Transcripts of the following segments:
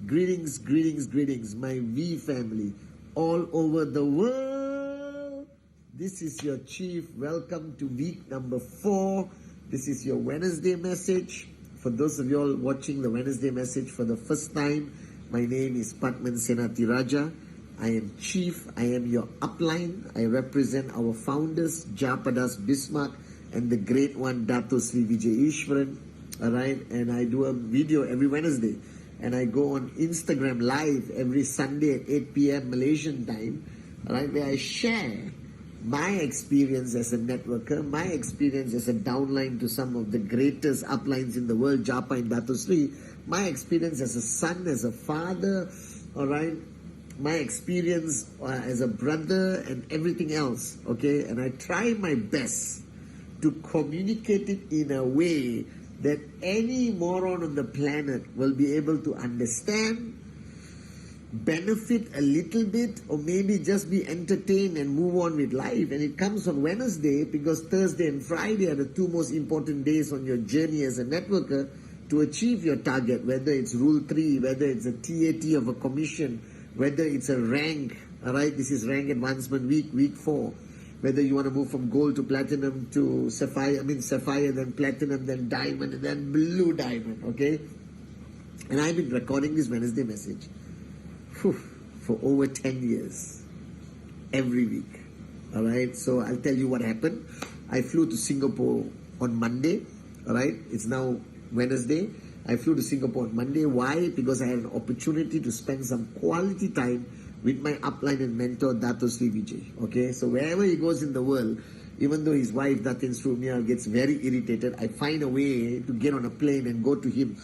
Greetings, greetings, greetings, my V family all over the world. This is your Chief. Welcome to week number 4. This is your Wednesday message. For those of you all watching the Wednesday message for the first time, my name is Pathman Senathirajah. I am Chief. I am your upline. I represent our founders, Japadas Bismarck, and the great one, Dato Sri Vijay Ishwaran. Alright, and I do a video every Wednesday. And I go on Instagram live every Sunday at 8 p.m. Malaysian time, right, where I share my experience as a networker, my experience as a downline to some of the greatest uplines in the world, Japa and Dato Sri, my experience as a son, as a father, all right, my experience as a brother and everything else, okay, and I try my best to communicate it in a way that any moron on the planet will be able to understand, benefit a little bit, or maybe just be entertained and move on with life. And it comes on Wednesday because Thursday and Friday are the 2 most important days on your journey as a networker to achieve your target, whether it's Rule 3, whether it's a TAT of a commission, whether it's a rank, all right, this is rank advancement week, week 4. Whether you want to move from gold to platinum to sapphire, sapphire, then platinum, then diamond, and then blue diamond, okay? And I've been recording this Wednesday message for over 10 years, every week, all right? So I'll tell you what happened. I flew to Singapore on Monday, all right? It's now Wednesday. I flew to Singapore on Monday. Why? Because I had an opportunity to spend some quality time with my upline and mentor, Dato Sri Vijay. Okay, so wherever he goes in the world, even though his wife, Datin Srumia, gets very irritated, I find a way to get on a plane and go to him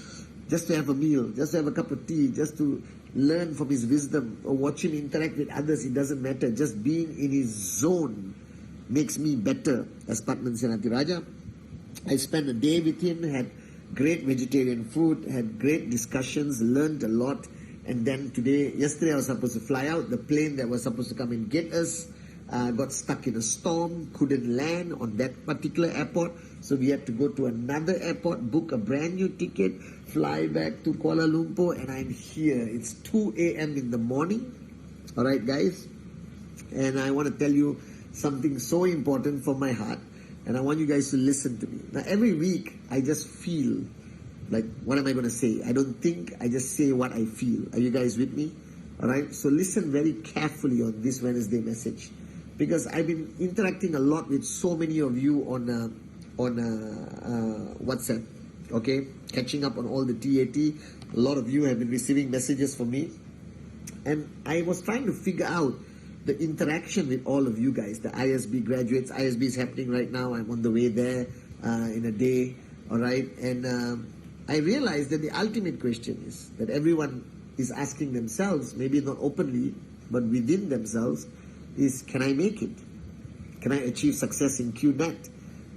just to have a meal, just to have a cup of tea, just to learn from his wisdom or watch him interact with others. It doesn't matter. Just being in his zone makes me better as Pathman Senathirajah. I spent a day with him, had great vegetarian food, had great discussions, learned a lot. And then yesterday I was supposed to fly out. The plane that was supposed to come and get us got stuck in a storm, couldn't land on that particular airport. So we had to go to another airport, book a brand new ticket, fly back to Kuala Lumpur, and I'm here. It's 2 a.m. in the morning. All right, guys. And I want to tell you something so important from my heart. And I want you guys to listen to me. Now, every week, I just feel like, what am I going to say? I don't think, I just say what I feel. Are you guys with me? All right? So listen very carefully on this Wednesday message. Because I've been interacting a lot with so many of you on WhatsApp. Okay? Catching up on all the TAT. A lot of you have been receiving messages from me. And I was trying to figure out the interaction with all of you guys. The ISB graduates. ISB is happening right now. I'm on the way there in a day. All right? And I realized that the ultimate question is that everyone is asking themselves, maybe not openly, but within themselves, is, can I make it? Can I achieve success in QNet?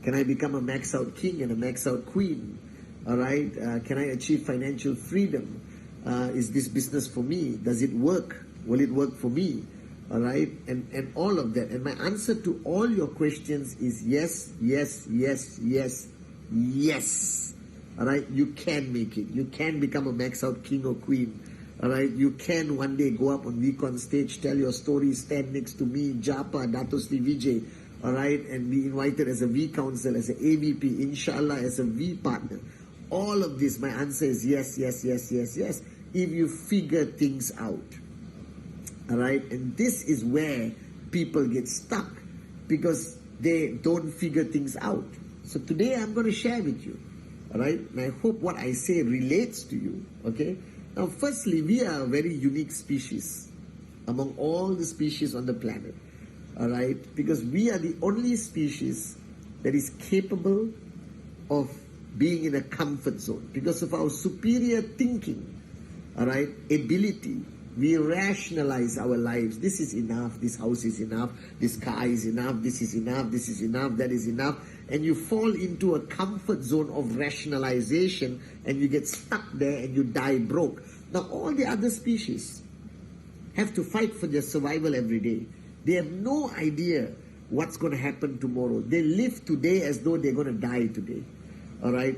Can I become a max out king and a max out queen? All right? Can I achieve financial freedom? Is this business for me? Does it work? Will it work for me? All right? And all of that. And my answer to all your questions is yes, yes, yes, yes, yes. All right, you can make it. You can become a max out king or queen. All right, you can one day go up on VCon stage, tell your story, stand next to me, Japa, Dato Sri Vijay, all right, and be invited as a V counsel, as an AVP, inshallah, as a V partner. All of this, my answer is yes, yes, yes, yes, yes, if you figure things out. All right, and this is where people get stuck because they don't figure things out. So today I'm going to share with you. All right, and I hope what I say relates to you, okay? Now, firstly, we are a very unique species among all the species on the planet, all right? Because we are the only species that is capable of being in a comfort zone because of our superior thinking, all right, ability. We rationalize our lives. This is enough. This house is enough. This car is enough. This is enough. This is enough. That is enough. And you fall into a comfort zone of rationalization and you get stuck there and you die broke. Now, all the other species have to fight for their survival every day. They have no idea what's going to happen tomorrow. They live today as though they're going to die today. All right?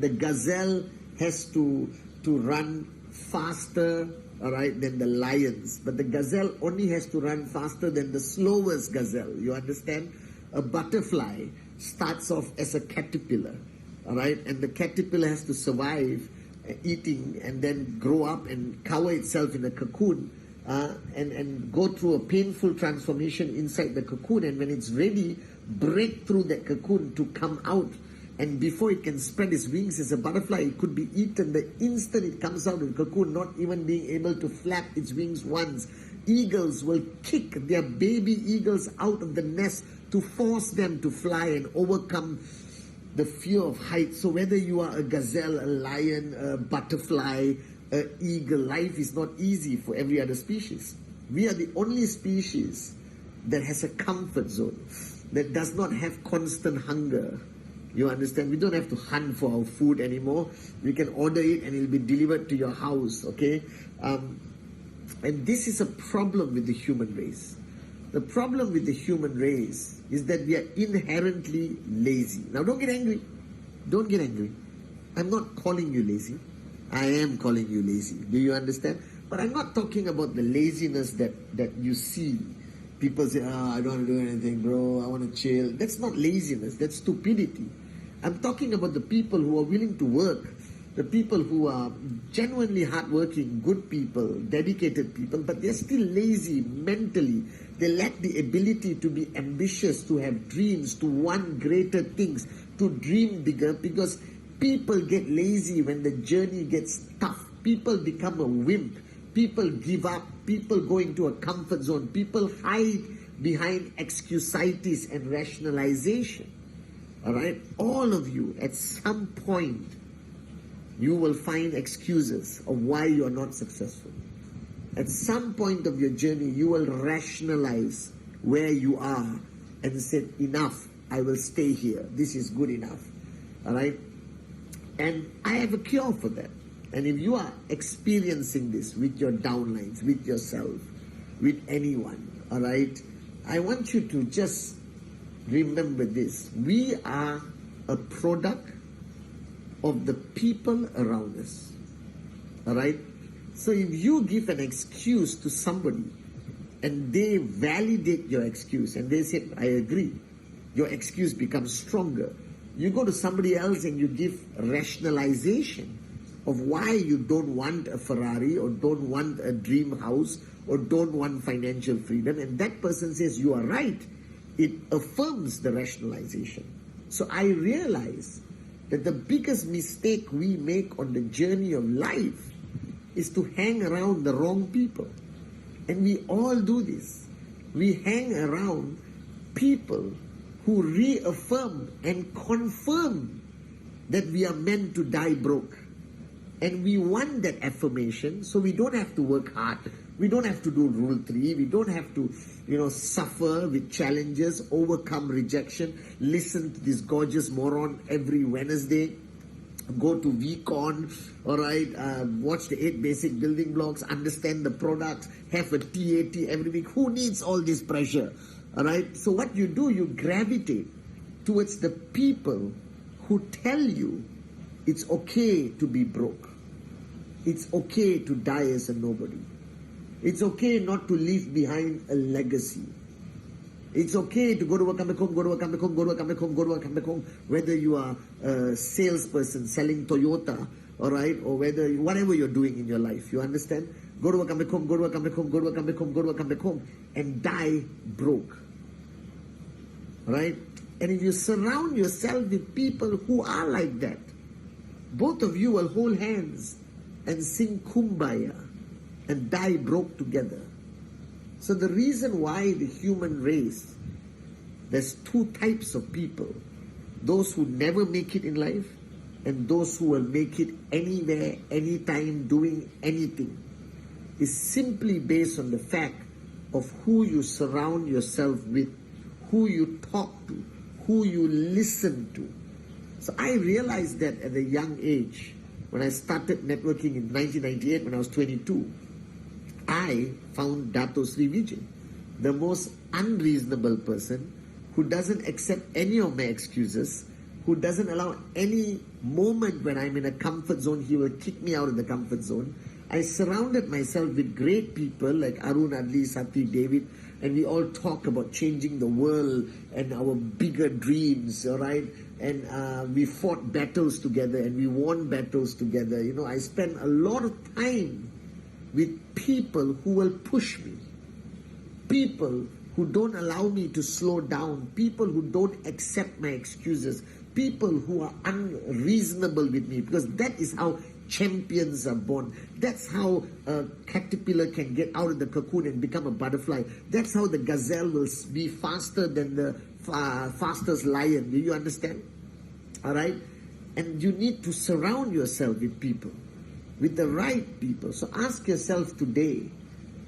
The gazelle has to run faster, all right, than the lions. But the gazelle only has to run faster than the slowest gazelle. You understand? A butterfly starts off as a caterpillar, all right? And the caterpillar has to survive eating and then grow up and cover itself in a cocoon and go through a painful transformation inside the cocoon. And when it's ready, break through that cocoon to come out. And before it can spread its wings as a butterfly, it could be eaten the instant it comes out of the cocoon, not even being able to flap its wings once. Eagles will kick their baby eagles out of the nest to force them to fly and overcome the fear of heights. So whether you are a gazelle, a lion, a butterfly, an eagle, life is not easy for every other species. We are the only species that has a comfort zone, that does not have constant hunger. You understand? We don't have to hunt for our food anymore. We can order it and it will be delivered to your house, okay? And this is a problem with the human race. The problem with the human race is that we are inherently lazy. Now don't get angry. Don't get angry. I'm not calling you lazy. I am calling you lazy. Do you understand? But I'm not talking about the laziness that you see. People say, I don't want to do anything, bro. I want to chill. That's not laziness. That's stupidity. I'm talking about the people who are willing to work, the people who are genuinely hardworking, good people, dedicated people, but they're still lazy mentally. They lack the ability to be ambitious, to have dreams, to want greater things, to dream bigger, because people get lazy when the journey gets tough. People become a wimp. People give up. People go into a comfort zone. People hide behind excusitis and rationalization. All right? All of you, at some point, you will find excuses of why you're not successful. At some point of your journey, you will rationalize where you are and say, enough, I will stay here. This is good enough. All right? And I have a cure for that. And if you are experiencing this with your downlines, with yourself, with anyone, all right, I want you to just remember this. We are a product of the people around us. All right? So if you give an excuse to somebody and they validate your excuse and they say, I agree, your excuse becomes stronger. You go to somebody else and you give rationalization of why you don't want a Ferrari or don't want a dream house or don't want financial freedom, and that person says you are right. It affirms the rationalization. So I realize that the biggest mistake we make on the journey of life is to hang around the wrong people. And we all do this. We hang around people who reaffirm and confirm that we are meant to die broke. And we want that affirmation, so we don't have to work hard. We don't have to do Rule 3. We don't have to, suffer with challenges, overcome rejection, listen to this gorgeous moron every Wednesday, go to VCon, all right, watch the 8 basic building blocks, understand the products, have a TAT every week. Who needs all this pressure? All right. So what you do, you gravitate towards the people who tell you it's okay to be broke. It's okay to die as a nobody. It's okay not to leave behind a legacy. It's okay to go to work, come back home, go to work, come back home, go to work, come back home, go to work, come back home. Whether you are a salesperson selling Toyota, all right, or whatever you're doing in your life, you understand? Go to work, come back home, go to work, come back home, go to work, come back home, go to work, come back home, and die broke. Right? And if you surround yourself with people who are like that, both of you will hold hands and sing Kumbaya and die broke together. So the reason why the human race there's two types of people. Those who never make it in life and those who will make it anywhere, anytime, doing anything. Is simply based on the fact of who you surround yourself with, who you talk to, who you listen to. So I realized that at a young age, when I started networking in 1998 when I was 22, I found Dato Sri Vijay, the most unreasonable person who doesn't accept any of my excuses, who doesn't allow any moment when I'm in a comfort zone, he will kick me out of the comfort zone. I surrounded myself with great people like Arun, Adli, Sati, David, and we all talk about changing the world and our bigger dreams, all right? And we fought battles together and we won battles together. You know, I spent a lot of time with people who will push me, people who don't allow me to slow down, people who don't accept my excuses, people who are unreasonable with me, because that is how champions are born. That's how a caterpillar can get out of the cocoon and become a butterfly. That's how the gazelle will be faster than the fastest lion. Do you understand? All right? And you need to surround yourself with people, with the right people. So ask yourself today,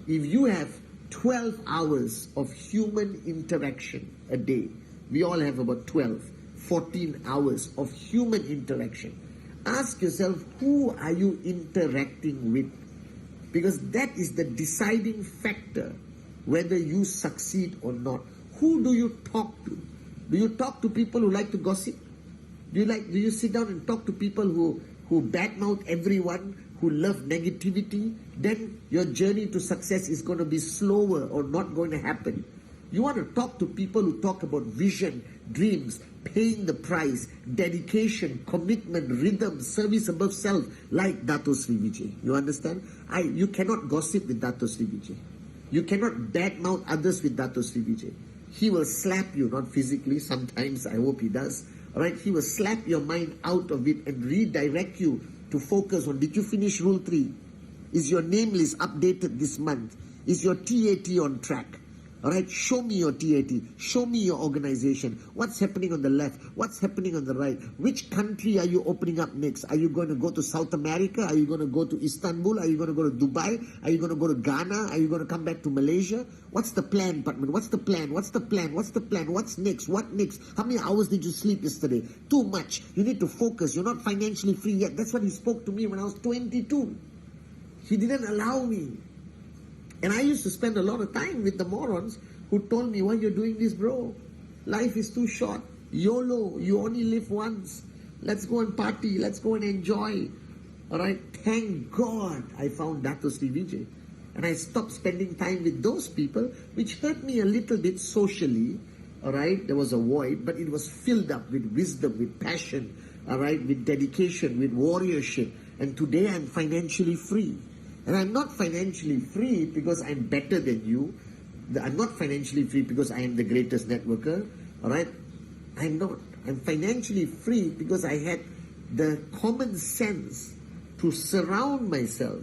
if you have 12 hours of human interaction a day, we all have about 12, 14 hours of human interaction. Ask yourself, who are you interacting with? Because that is the deciding factor whether you succeed or not. Who do you talk to? Do you talk to people who like to gossip? Do you sit down and talk to people who badmouth everyone, who love negativity? Then your journey to success is going to be slower or not going to happen. You want to talk to people who talk about vision, dreams, paying the price, dedication, commitment, rhythm, service above self, like Dato Sri Vijay. You understand? You cannot gossip with Dato Sri Vijay. You cannot badmouth others with Dato Sri Vijay. He will slap you, not physically, sometimes, I hope he does. All right? He will slap your mind out of it and redirect you to focus on, did you finish Rule 3? Is your name list updated this month? Is your TAT on track? All right, show me your TAT. Show me your organization. What's happening on the left? What's happening on the right? Which country are you opening up next? Are you going to go to South America? Are you going to go to Istanbul? Are you going to go to Dubai? Are you going to go to Ghana? Are you going to come back to Malaysia? What's the plan, Pathman? What's the plan? What's the plan? What's the plan? What's next? What next? How many hours did you sleep yesterday? Too much. You need to focus. You're not financially free yet. That's what he spoke to me when I was 22. He didn't allow me. And I used to spend a lot of time with the morons who told me, why you're doing this, bro? Life is too short. YOLO, you only live once. Let's go and party. Let's go and enjoy. All right? Thank God I found Dato Sri Vijay. And I stopped spending time with those people, which hurt me a little bit socially. All right? There was a void, but it was filled up with wisdom, with passion, all right? With dedication, with warriorship. And today I'm financially free. And I'm not financially free because I'm better than you. I'm not financially free because I am the greatest networker. All right? I'm not. I'm financially free because I had the common sense to surround myself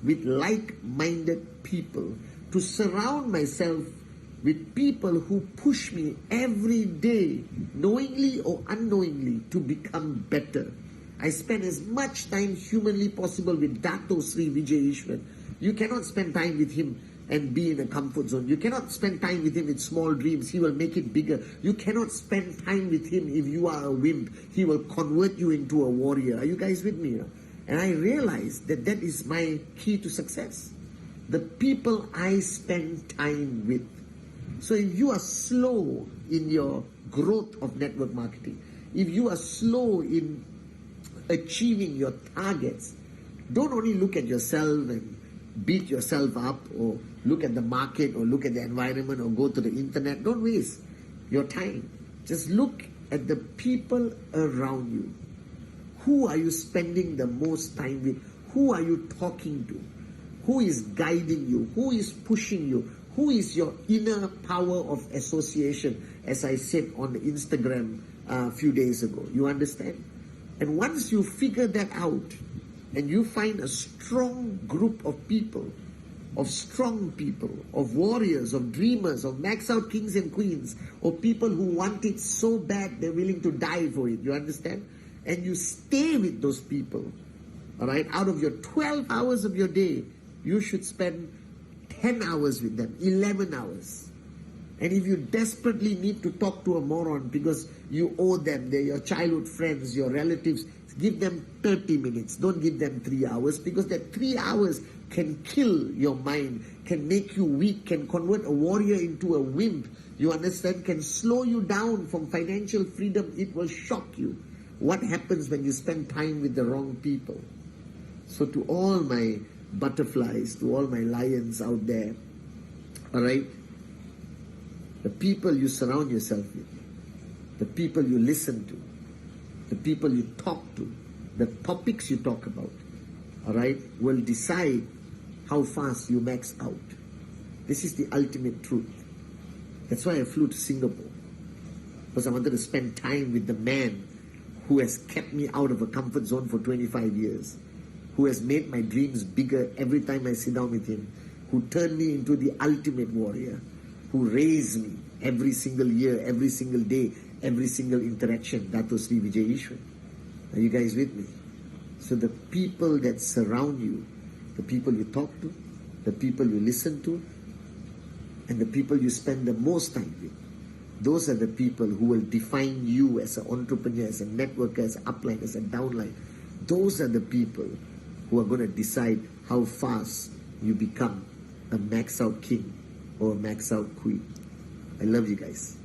with like-minded people, to surround myself with people who push me every day, knowingly or unknowingly, to become better. I spend as much time humanly possible with Dato Sri Vijay Ishwar. You cannot spend time with him and be in a comfort zone. You cannot spend time with him with small dreams. He will make it bigger. You cannot spend time with him if you are a wimp. He will convert you into a warrior. Are you guys with me? And I realized that that is my key to success. The people I spend time with. So if you are slow in your growth of network marketing, if you are slow in achieving your targets, don't only look at yourself and beat yourself up, or look at the market, or look at the environment, or go to the internet. Don't waste your time. Just look at the people around you. Who are you spending the most time with? Who are you talking to? Who is guiding you? Who is pushing you? Who is your inner power of association, as I said on the Instagram a few days ago? You understand? And once you figure that out, and you find a strong group of people of strong people, of warriors, of dreamers, of max out kings and queens, of people who want it so bad they're willing to die for it. You understand? And you stay with those people. All right? Out of your 12 hours of your day, you should spend 10 hours with them, 11 hours. And if you desperately need to talk to a moron because you owe them, they're your childhood friends, your relatives, give them 30 minutes. Don't give them 3 hours, because that 3 hours can kill your mind, can make you weak, can convert a warrior into a wimp. You understand? Can slow you down from financial freedom. It will shock you what happens when you spend time with the wrong people. So to all my butterflies, to all my lions out there, all right, the people you surround yourself with, the people you listen to, the people you talk to, the topics you talk about, all right, will decide how fast you max out. This is the ultimate truth. That's why I flew to Singapore, because I wanted to spend time with the man who has kept me out of a comfort zone for 25 years, who has made my dreams bigger every time I sit down with him, who turned me into the ultimate warrior, who raised me every single year, every single day, every single interaction. Dato Sri Vijay Ishwan. Are you guys with me? So the people that surround you, the people you talk to, the people you listen to, and the people you spend the most time with, those are the people who will define you as an entrepreneur, as a networker, as an upline, as a downline. Those are the people who are going to decide how fast you become a max out king or a max out queen. I love you guys.